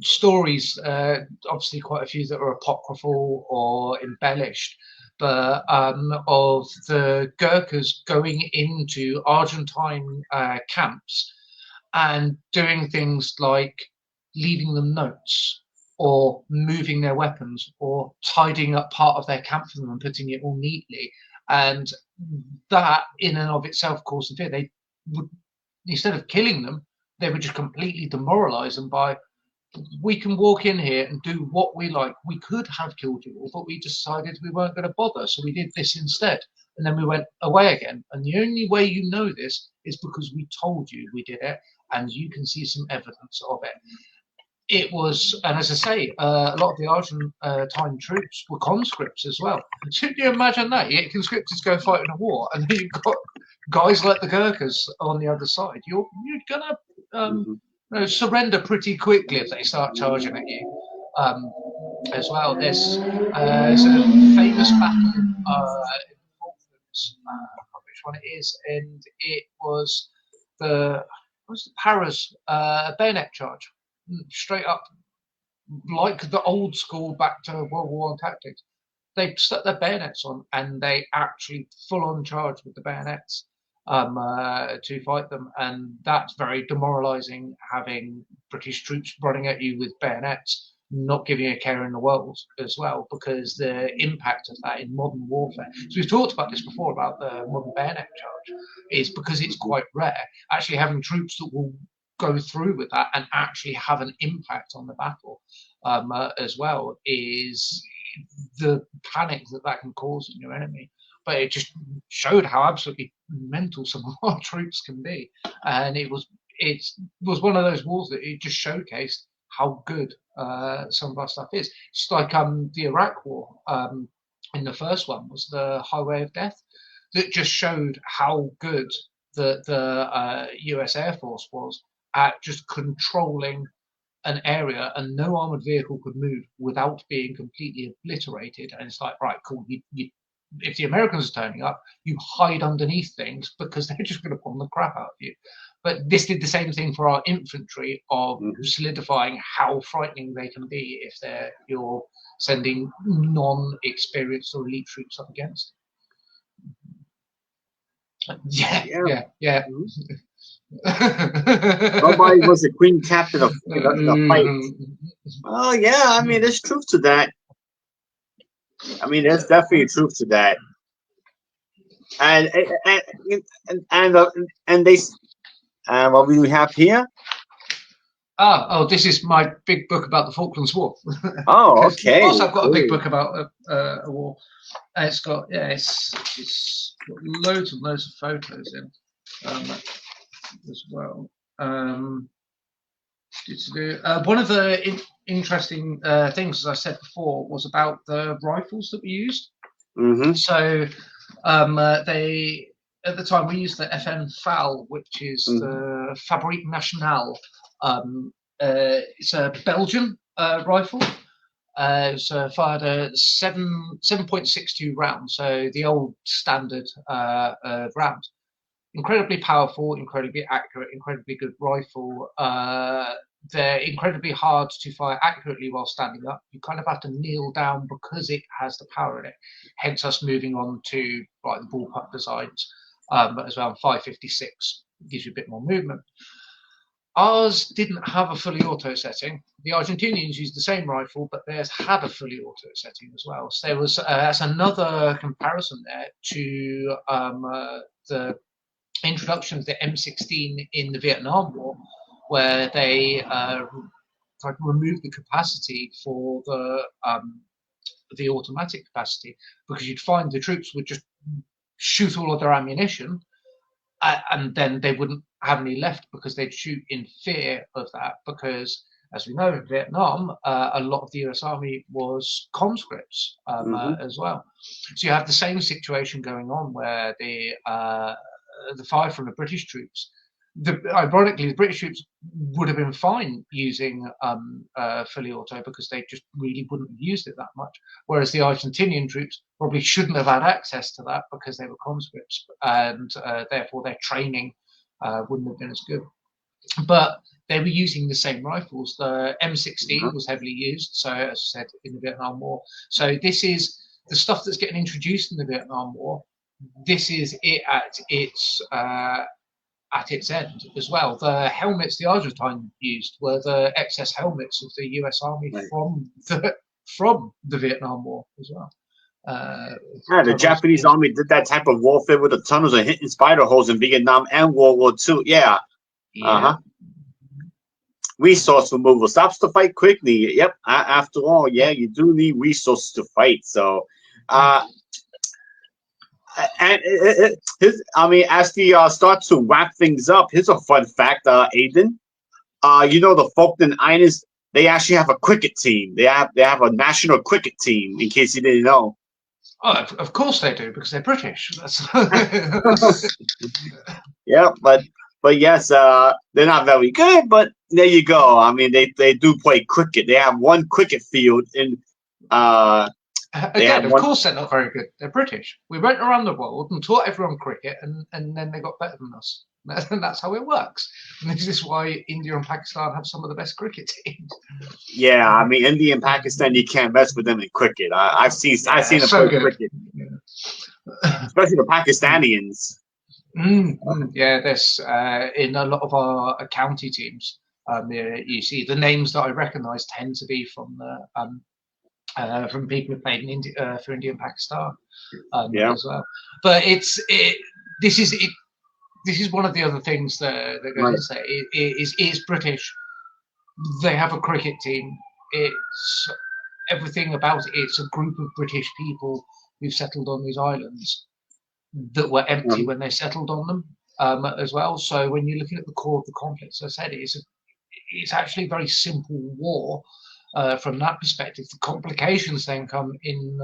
stories, obviously quite a few that are apocryphal or embellished, but of the Gurkhas going into Argentine camps and doing things like leaving them notes or moving their weapons or tidying up part of their camp for them and putting it all neatly. And that in and of itself caused the fear. They would, instead of killing them, they would just completely demoralize them by, we can walk in here and do what we like. We could have killed you all, but we decided we weren't going to bother, so we did this instead. And then we went away again. And the only way you know this is because we told you we did it, and you can see some evidence of it. It was, and as I say, a lot of the Argentine troops were conscripts as well. So can you imagine that? You get conscripted to go fight in a war, and then you've got guys like the Gurkhas on the other side. You're gonna surrender pretty quickly if they start charging at you. As well, there's a famous battle in Falklands, which one it is, and it was the Paras bayonet charge, straight up, like the old school back to World War I tactics. They stuck their bayonets on and they actually full on charge with the bayonets to fight them, and that's very demoralizing, having British troops running at you with bayonets, not giving a care in the world as well, because the impact of that in modern warfare, so we've talked about this before about the modern bayonet charge, is because it's quite rare. Actually having troops that will go through with that and actually have an impact on the battle as well is the panic that can cause in your enemy. But it just showed how absolutely mental some of our troops can be, and it was one of those wars that it just showcased how good some of our stuff is. It's like the Iraq War in the first one was the Highway of Death, that just showed how good the US Air Force was at just controlling an area, and no armored vehicle could move without being completely obliterated. And it's like, right, cool, if the Americans are turning up, you hide underneath things because they're just going to bomb the crap out of you. But this did the same thing for our infantry of solidifying how frightening they can be if you're sending non-experienced or elite troops up against them. Yeah. Nobody was the queen captain of the fight. Oh yeah, I mean, there's truth to that. I mean, there's definitely truth to that. And they what we have here. This is my big book about the Falklands War. Oh, okay. Of course, I've got a big book about a war. It's got it's got loads and loads of photos in as well. One of the interesting things, as I said before, was about the rifles that we used. So they, at the time, we used the FN FAL, which is the Fabrique Nationale. It's a Belgian rifle. It's fired a 7.62 round, so the old standard round. Incredibly powerful, incredibly accurate, incredibly good rifle. They're incredibly hard to fire accurately while standing up. You kind of have to kneel down because it has the power in it. Hence us moving on to like the bullpup designs as well. 556 gives you a bit more movement. Ours didn't have a fully auto setting. The Argentinians used the same rifle, but theirs had a fully auto setting as well. So there was that's another comparison there to the introduction of the M16 in the Vietnam War, where they tried to remove the capacity for the automatic capacity, because you'd find the troops would just shoot all of their ammunition, and then they wouldn't have any left because they'd shoot in fear of that. Because, as we know, in Vietnam, a lot of the US Army was conscripts as well. So you have the same situation going on where the fire from the British troops. Ironically, the British troops would have been fine using fully auto because they just really wouldn't have used it that much. Whereas the Argentinian troops probably shouldn't have had access to that because they were conscripts, and therefore their training wouldn't have been as good. But they were using the same rifles. The M16 was heavily used, so as I said, in the Vietnam War. So this is the stuff that's getting introduced in the Vietnam War. This is it at its end as well. The helmets the Argentine used were the excess helmets of the US Army from the Vietnam War as well. The Japanese Army did that type of warfare with the tunnels and hitting spider holes in Vietnam and World War II. Yeah. Resource removal stops the fight quickly. Yep. After all, yeah, you do need resources to fight. So, and as we start to wrap things up, here's a fun fact, Aiden. The Falkland Islands, they actually have a cricket team. They have a national cricket team, in case you didn't know. Oh, of course they do, because they're British. Yeah, but yes, they're not very good, but there you go. I mean, they do play cricket. They have one cricket field in. Again, of course they're not very good. They're British. We went around the world and taught everyone cricket, and then they got better than us. And that's how it works. And this is why India and Pakistan have some of the best cricket teams. Yeah, I mean, India and Pakistan, you can't mess with them in cricket. I've seen them play cricket, especially the Pakistanians. Yeah, there's in a lot of our county teams. You see the names that I recognise tend to be from people who played in India for India and Pakistan as well. But this is one of the other things that they're going to say. It's British. They have a cricket team. It's everything about it. It's a group of British people who've settled on these islands that were empty when they settled on them as well. So when you're looking at the core of the conflict, as I said, it's actually a very simple war from that perspective. The complications then come in.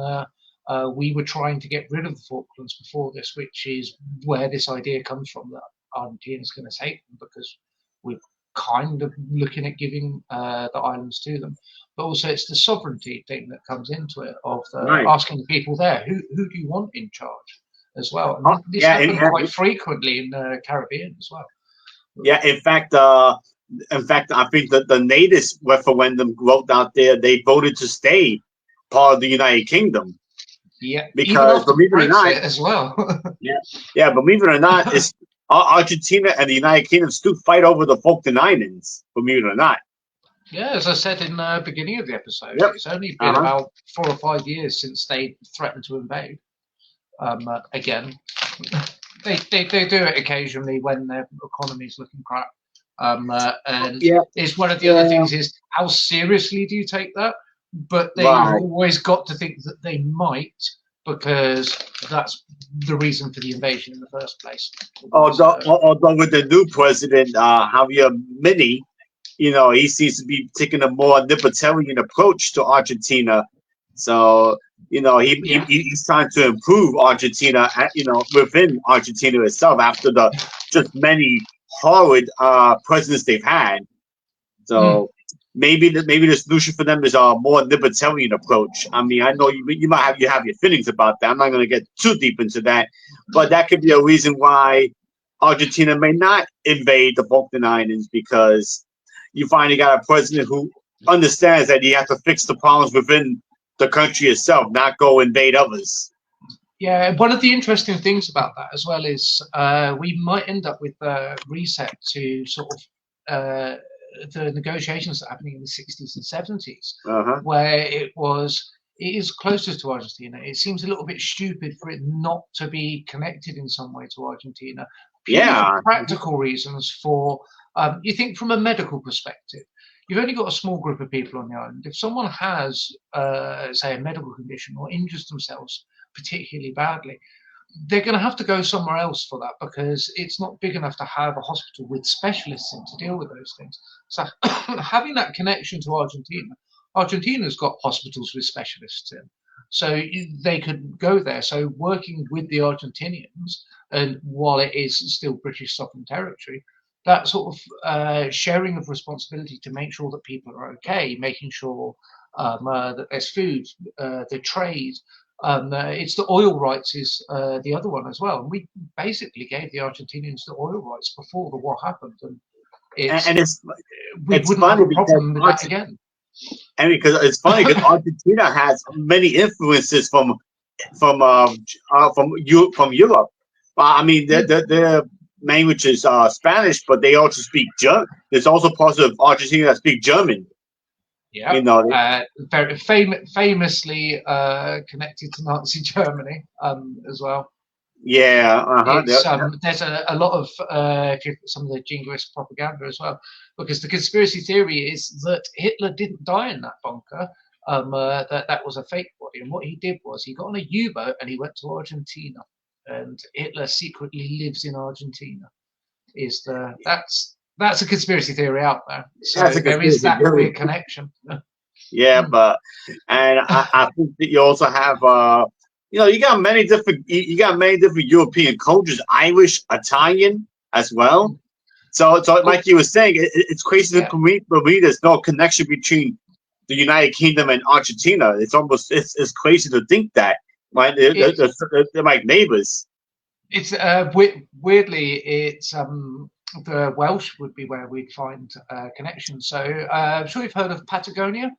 We were trying to get rid of the Falklands before this, which is where this idea comes from that Argentina is going to take them, because we're kind of looking at giving the islands to them. But also it's the sovereignty thing that comes into it, of asking the people there, who do you want in charge as well? And this happened quite frequently in the Caribbean as well. Yeah, in fact, I think that the natives referendum wrote out there, they voted to stay part of the United Kingdom. Yeah, because believe it or not, as well. Believe it or not, it's Argentina and the United Kingdom still fight over the Falkland Islands. Believe it or not. Yeah, as I said in the beginning of the episode, it's only been about 4 or 5 years since they threatened to invade. Again, they do it occasionally when their economy's looking crap. It's one of the other things is, how seriously do you take that? But they've always got to think that they might, because that's the reason for the invasion in the first place. Although with the new president, Javier Milei, he seems to be taking a more libertarian approach to Argentina. So, he's trying to improve Argentina, within Argentina itself, after the just many horrid presidents they've had. So maybe the solution for them is a more libertarian approach. I mean, I know you might have your feelings about that. I'm not going to get too deep into that, but that could be a reason why Argentina may not invade the Falkland Islands, because you finally got a president who understands that you have to fix the problems within the country itself, not go invade others. Yeah, one of the interesting things about that as well is we might end up with a reset to sort of the negotiations that are happening in the 60s and 70s, where it is closer to Argentina. It seems a little bit stupid for it not to be connected in some way to Argentina, purely Yeah. practical reasons for, you think from a medical perspective, you've only got a small group of people on the island. If someone has, say, a medical condition or injures themselves particularly badly, they're going to have to go somewhere else for that because it's not big enough to have a hospital with specialists in to deal with those things. So having that connection to Argentina, Argentina's got hospitals with specialists in. So they could go there. So working with the Argentinians, and while it is still British sovereign territory, that sort of sharing of responsibility to make sure that people are okay, making sure that there's food, the trade, it's the oil rights is the other one as well. And we basically gave the Argentinians the oil rights before the war happened, and And we it's wouldn't have funny a problem with that again. And because it's funny because Argentina has many influences from Europe. I mean, their language is Spanish, but they also speak German. There's also parts of Argentina that speak German. Yeah, you know. very famously connected to Nazi Germany as well. Yeah, It's, there's a lot of some of the jingoist propaganda as well, because the conspiracy theory is that Hitler didn't die in that bunker, that was a fake body, and what he did was he got on a U-boat and he went to Argentina, and Hitler secretly lives in Argentina. That's a conspiracy theory out there. So there is that weird connection. Yeah, and I think that you also have you got many different European cultures, Irish, Italian as well. So like you were saying, it's crazy to me. There's no connection between the United Kingdom and Argentina. It's crazy to think that, right? They're like neighbors. It's weirdly, it's the Welsh would be where we'd find connections. So I'm sure you've heard of Patagonia.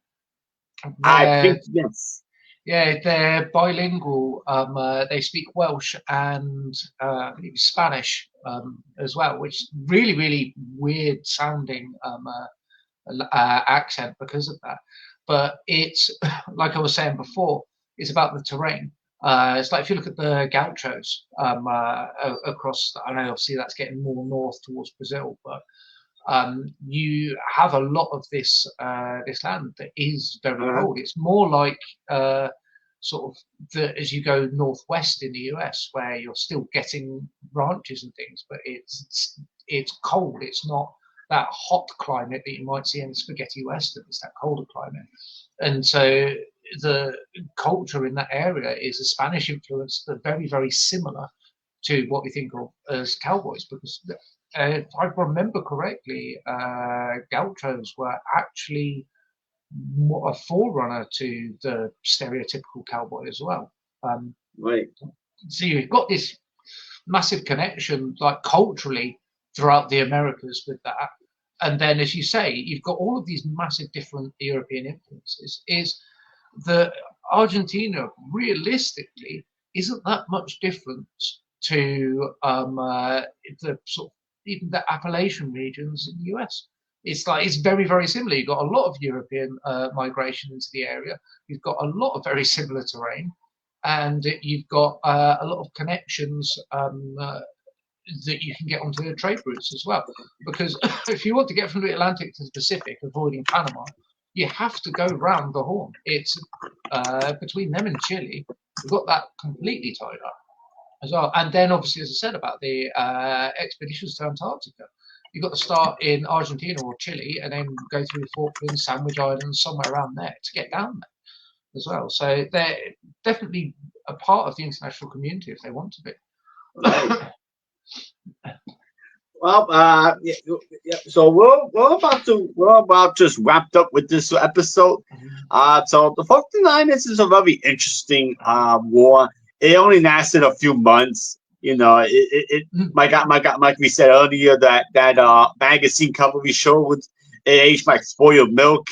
I think yes. Yeah, they're bilingual. They speak Welsh and Spanish as well, which is really, really weird sounding accent because of that. But it's, like I was saying before, it's about the terrain. It's like if you look at the gauchos across, I know obviously that's getting more north towards Brazil, but you have a lot of this land that is very cold. It's more like sort of as you go northwest in the US, where you're still getting ranches and things, but it's cold. It's not that hot climate that you might see in the spaghetti western. It's that colder climate, and so the culture in that area is a Spanish influence, but very, very similar to what we think of as cowboys, because if I remember correctly, gauchos were actually a forerunner to the stereotypical cowboy as well. Right. So you've got this massive connection, like culturally, throughout the Americas with that. And then, as you say, you've got all of these massive different European influences. Is that Argentina realistically isn't that much different to the sort of even the Appalachian regions in the US. It's very, very similar. You've got a lot of European migration into the area. You've got a lot of very similar terrain, and you've got a lot of connections that you can get onto the trade routes as well. Because if you want to get from the Atlantic to the Pacific, avoiding Panama, you have to go round the Horn. It's between them and Chile. We've got that completely tied up as well. And then, obviously, as I said about the expeditions to Antarctica, you've got to start in Argentina or Chile and then go through the Falklands, Sandwich Islands, somewhere around there to get down there as well. So they're definitely a part of the international community if they want to be. Right. Well, so we're about just wrapped up with this episode. So the 49ers is a very interesting war. It only lasted a few months. Like we said earlier, that magazine cover we showed with it aged like spoiled milk.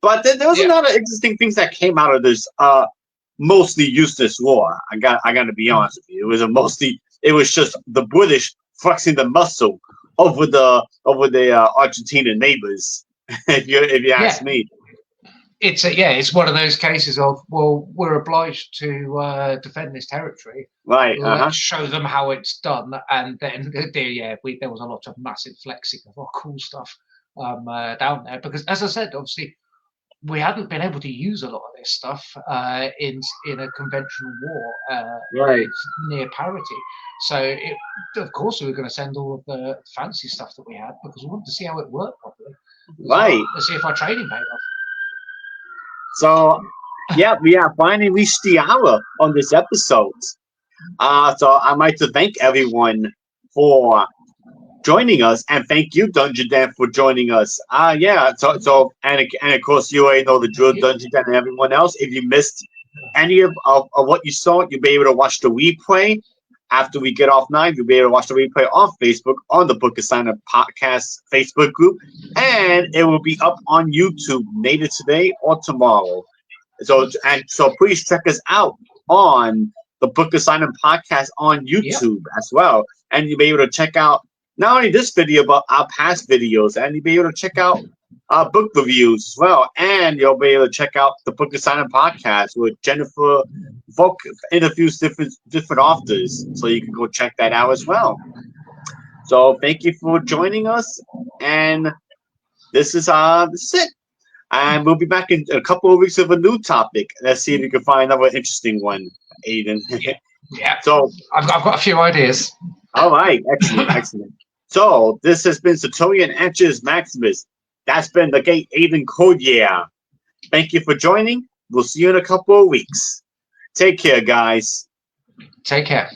But there was a lot of interesting things that came out of this mostly useless war. I got to be honest with you. It was just the British flexing the muscle over the Argentinian neighbors. if you ask me. it's one of those cases of, well, we're obliged to defend this territory. Right. Let's show them how it's done, and then there was a lot of massive flexing of our cool stuff down there, because, as I said, obviously we hadn't been able to use a lot of this stuff in a conventional war. Right. Near parity. So of course we were going to send all of the fancy stuff that we had, because we wanted to see how it worked properly. Right. To see if our training paid off. So, yeah, we have finally reached the hour on this episode. So I'd like to thank everyone for joining us, and thank you, Dungeon Dan, for joining us. Yeah. So and of course, you already know the drill, Dungeon Dan, and everyone else. If you missed any of what you saw, you'll be able to watch the replay after we get off 9. You'll be able to watch the replay on Facebook on the Book of Sign-Up Podcast Facebook group, and it will be up on YouTube later today or tomorrow. So please check us out on the Book of Sign-Up Podcast on YouTube as well, and you'll be able to check out not only this video, but our past videos, and you'll be able to check out our book reviews as well, and you'll be able to check out the Book of Sign-Up Podcast with Jennifer Volk interviews different authors, so you can go check that out as well. So thank you for joining us, and this is it. And we'll be back in a couple of weeks with a new topic. Let's see if we can find another interesting one, Aiden. Yeah. So I've got a few ideas. All right, excellent. So this has been Satorian Etches Maximus. That's been the Gate Aiden Codier. Thank you for joining. We'll see you in a couple of weeks. Take care, guys. Take care.